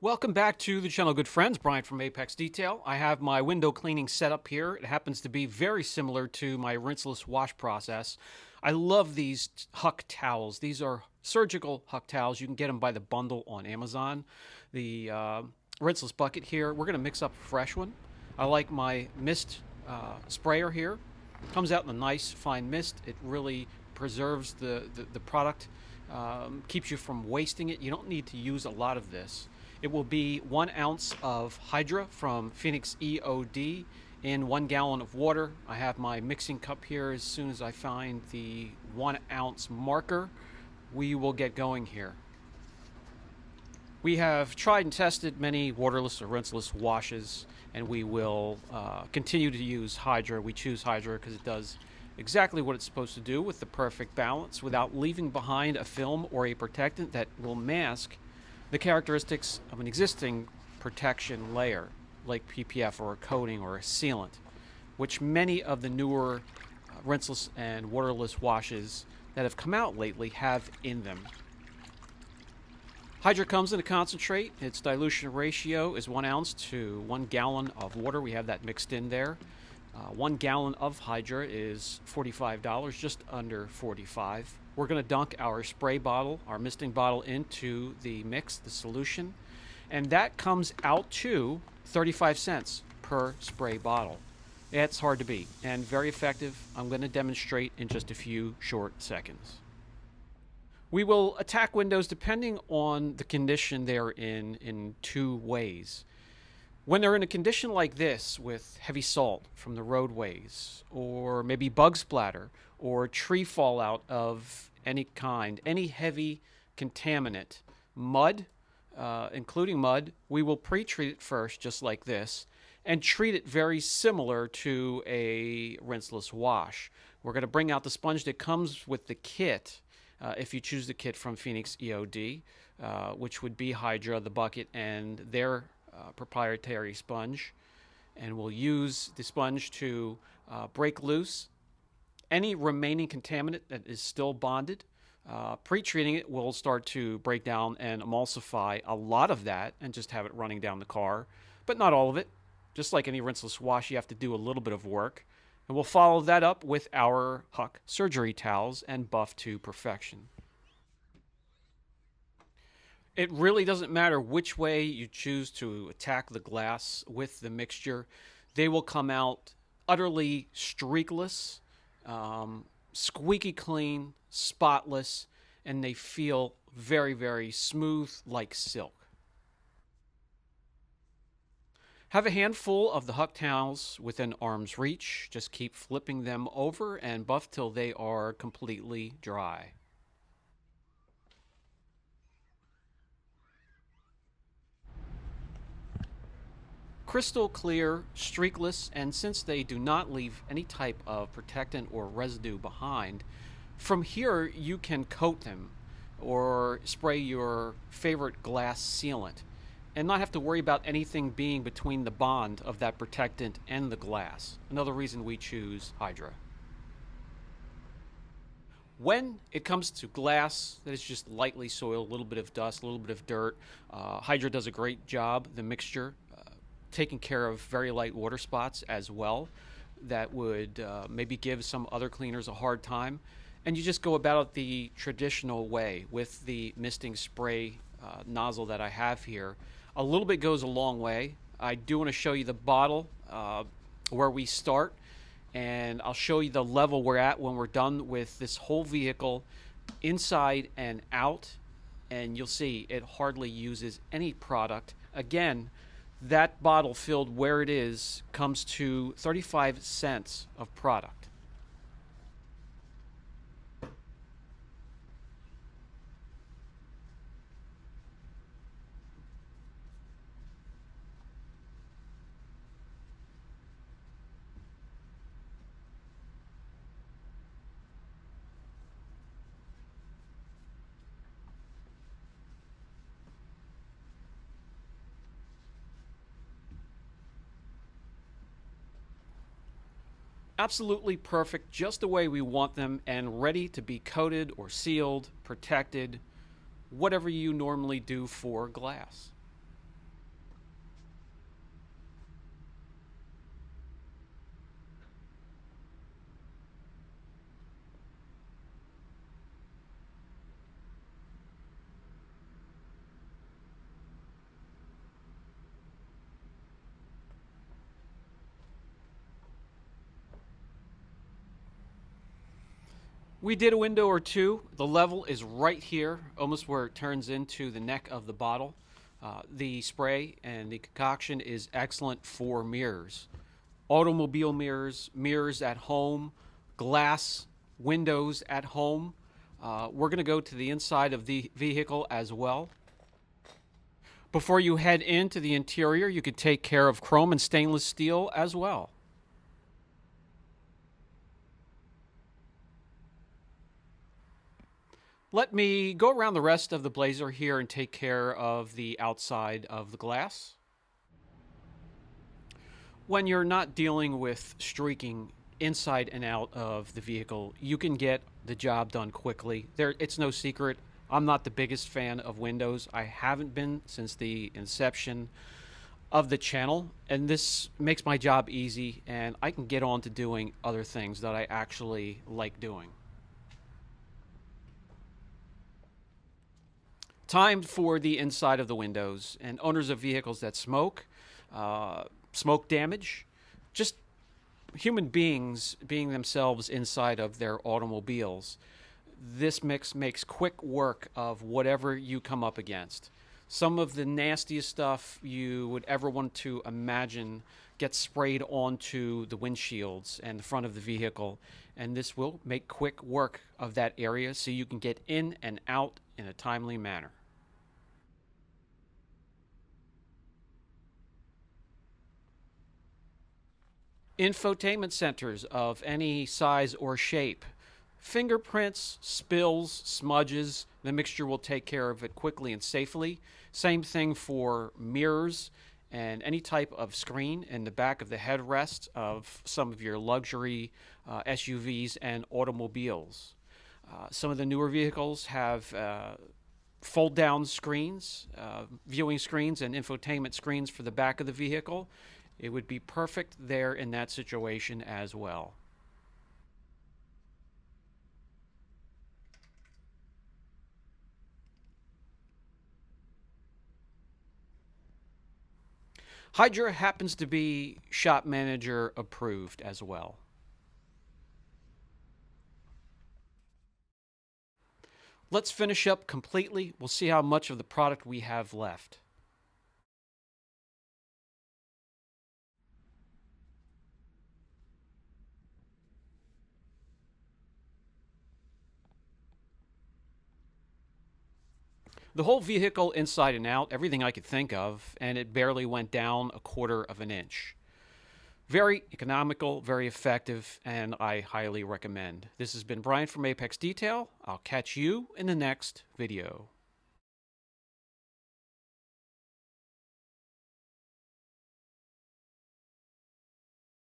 Welcome back to the channel, good friends. Brian from Apex Detail. I have my window cleaning setup here. It happens to be very similar to my rinseless wash process. I love these Huck towels. These are surgical Huck towels. You can get them by the bundle on Amazon. The rinseless bucket here, we're going to mix up a fresh one. I like my mist sprayer here. Comes out in a nice fine mist. It really preserves the product, keeps you from wasting it. You don't need to use a lot of this. It will be 1 ounce of Hydra from Phoenix E.O.D in 1 gallon of water. I have my mixing cup here. As soon as I find the 1 ounce marker, we will get going here. We have tried and tested many waterless or rinseless washes, and we will continue to use Hydra. We choose Hydra because it does exactly what it's supposed to do with the perfect balance without leaving behind a film or a protectant that will mask the characteristics of an existing protection layer, like PPF or a coating or a sealant, which many of the newer rinseless and waterless washes that have come out lately have in them. Hydra comes in a concentrate. Its dilution ratio is 1 ounce to 1 gallon of water. We have that mixed in there. 1 gallon of Hydra is $45, just under $45. We're going to dunk our spray bottle, our misting bottle, into the mix, the solution, and that comes out to 35 cents per spray bottle. That's hard to beat and very effective. I'm going to demonstrate in just a few short seconds. We will attack windows depending on the condition they're in 2 ways. When they're in a condition like this, with heavy salt from the roadways, or maybe bug splatter, or tree fallout of any kind, any heavy contaminant, mud, including mud, we will pre-treat it first, just like this, and treat it very similar to a rinseless wash. We're going to bring out the sponge that comes with the kit, if you choose the kit from Phoenix E.O.D, which would be Hydra, the bucket, and their proprietary sponge, and we'll use the sponge to break loose any remaining contaminant that is still bonded. Pre-treating it will start to break down and emulsify a lot of that and just have it running down the car, but not all of it. Just like any rinseless wash, you have to do a little bit of work, and we'll follow that up with our Huck surgery towels and buff to perfection. It really doesn't matter which way you choose to attack the glass with the mixture. They will come out utterly streakless, squeaky clean, spotless, and they feel very, very smooth like silk. Have a handful of the Huck towels within arm's reach. Just keep flipping them over and buff till they are completely dry. Crystal clear, streakless, and since they do not leave any type of protectant or residue behind, from here you can coat them or spray your favorite glass sealant and not have to worry about anything being between the bond of that protectant and the glass. Another reason we choose Hydra. When it comes to glass that is just lightly soiled, a little bit of dust, a little bit of dirt, Hydra does a great job, the mixture, taking care of very light water spots as well that would maybe give some other cleaners a hard time. And you just go about it the traditional way with the misting spray nozzle that I have here. A little bit goes a long way. I do want to show you the bottle where we start, and I'll show you the level we're at when we're done with this whole vehicle inside and out, and you'll see it hardly uses any product. Again, that bottle filled where it is comes to 35 cents of product. Absolutely perfect, just the way we want them, and ready to be coated or sealed, protected, whatever you normally do for glass. We did a window or two. The level is right here, almost where it turns into the neck of the bottle. The spray and the concoction is excellent for mirrors. Automobile mirrors, mirrors at home, glass windows at home. We're going to go to the inside of the vehicle as well. Before you head into the interior, you could take care of chrome and stainless steel as well. Let me go around the rest of the Blazer here and take care of the outside of the glass. When you're not dealing with streaking inside and out of the vehicle, you can get the job done quickly. It's no secret. I'm not the biggest fan of windows. I haven't been since the inception of the channel, and this makes my job easy, and I can get on to doing other things that I actually like doing. Time for the inside of the windows, and owners of vehicles that smoke, smoke damage, just human beings being themselves inside of their automobiles. This mix makes quick work of whatever you come up against. Some of the nastiest stuff you would ever want to imagine gets sprayed onto the windshields and the front of the vehicle, and this will make quick work of that area so you can get in and out in a timely manner. Infotainment centers of any size or shape. Fingerprints, spills, smudges, the mixture will take care of it quickly and safely. Same thing for mirrors and any type of screen in the back of the headrest of some of your luxury SUVs and automobiles. Some of the newer vehicles have fold down screens, viewing screens, and infotainment screens for the back of the vehicle. It would be perfect there in that situation as well. Hydra happens to be shop manager approved as well. Let's finish up completely. We'll see how much of the product we have left. The whole vehicle inside and out, everything I could think of, and it barely went down a quarter of an inch. Very economical, very effective, and I highly recommend. This has been Brian from Apex Detail. I'll catch you in the next video.